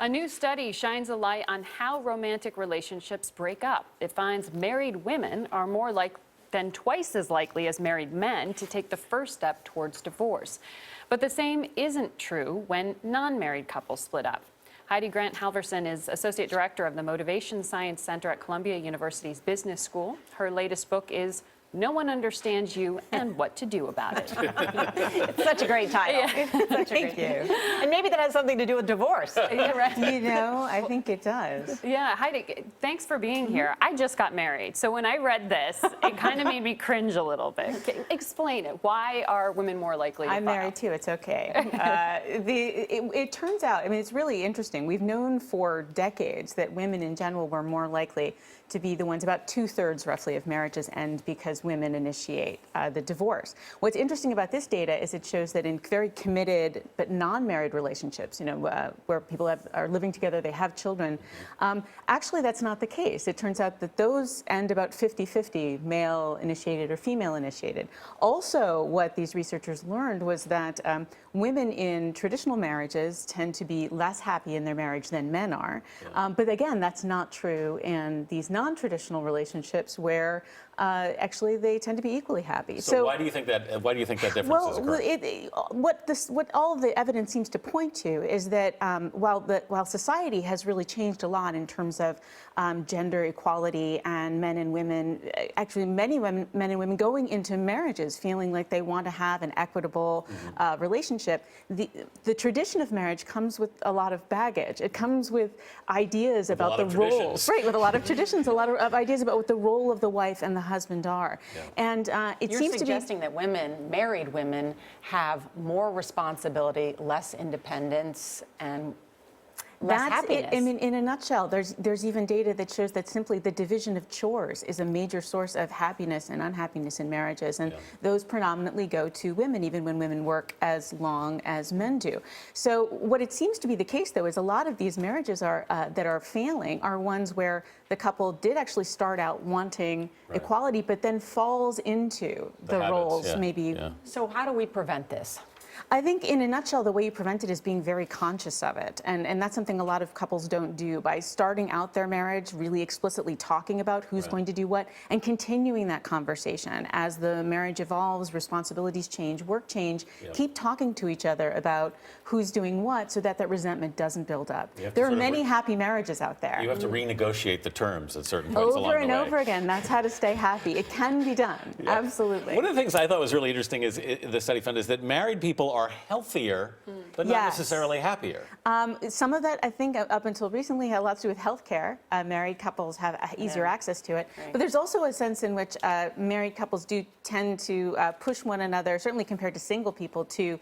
A new study shines a light on how romantic relationships break up. It finds married women are more than twice as likely as married men to take the first step towards divorce. But the same isn't true when non-married couples split up. Heidi Grant Halvorson is Associate Director of the Motivation Science Center at Columbia University's Business School. Her latest book is No One Understands You and What to Do About It. It's such a great title. Yeah. Thank you. And maybe that has something to do with divorce. You know, I think it does. Yeah, Heidi, thanks for being here. I just got married, so when I read this, it kind of made me cringe a little bit. Explain it. Why are women more likely to I'm file? married too, it's okay. It turns out, I mean, it's really interesting. We've known for decades that women in general were more likely to be the ones, about 2/3 roughly of marriages end because women initiate the divorce. What's interesting about this data is it shows that in very committed but non-married relationships, you know, where people are living together, they have children, actually that's not the case. It turns out that those end about 50-50, male initiated or female initiated. Also, what these researchers learned was that women in traditional marriages tend to be less happy in their marriage than men are. But again, that's not true in these non-traditional relationships where actually they tend to be equally happy. So why do you think that? Why do you think that difference is occurring? What all of the evidence seems to point to is that while society has really changed a lot in terms of gender equality and men and women, actually many men and women going into marriages feeling like they want to have an equitable relationship, the tradition of marriage comes with a lot of baggage. It comes with ideas about the roles, right? With a lot of traditions, a lot of ideas about what the role of the wife and the husband are. Yeah. And it You're seems to be suggesting that married women, have more responsibility, less independence, and less happiness. I mean, in a nutshell, there's even data that shows that simply the division of chores is a major source of happiness and unhappiness in marriages, and those predominantly go to women, even when women work as long as men do. So what it seems to be the case, though, is a lot of these marriages that are failing are ones where the couple did actually start out wanting equality, but then falls into the habits, roles, maybe. Yeah. So how do we prevent this? I think in a nutshell, the way you prevent it is being very conscious of it. And that's something a lot of couples don't do by starting out their marriage, really explicitly talking about who's going to do what and continuing that conversation. As the marriage evolves, responsibilities change, work change, keep talking to each other about who's doing what so that that resentment doesn't build up. There are many happy marriages out there. You have to renegotiate the terms at certain points along the way. Over and over again. That's how to stay happy. It can be done. Absolutely. One of the things I thought was really interesting is the study found is that married people are healthier, but not necessarily happier. Some of that, I think, up until recently had a lot to do with health care. Married couples have easier access to it. But there's also a sense in which married couples do tend to push one another, certainly compared to single people, to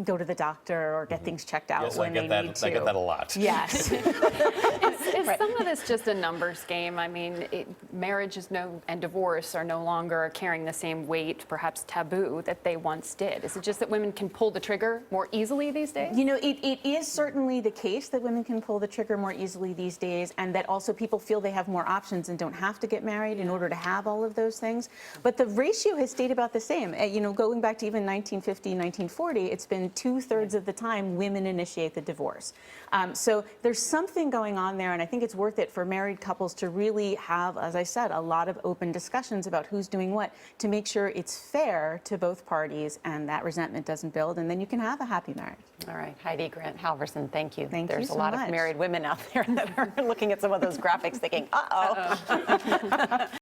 go to the doctor or get things checked out when they need to. I get that a lot. Yes. Is some of this just a numbers game? I mean, marriage and divorce are no longer carrying the same weight, perhaps taboo, that they once did. Is it just that women can pull the trigger more easily these days? You know, it is certainly the case that women can pull the trigger more easily these days, and that also people feel they have more options and don't have to get married in order to have all of those things. But the ratio has stayed about the same. You know, going back to even 1950, 1940, it's been 2/3 of the time women initiate the divorce. So there's something going on there, and I think it's worth it for married couples to really have, as I said, a lot of open discussions about who's doing what to make sure it's fair to both parties and that resentment doesn't build, and then you can have a happy marriage. All right, Heidi Grant Halvorson, thank you. There's a lot of married women out there that are looking at some of those graphics thinking, uh-oh.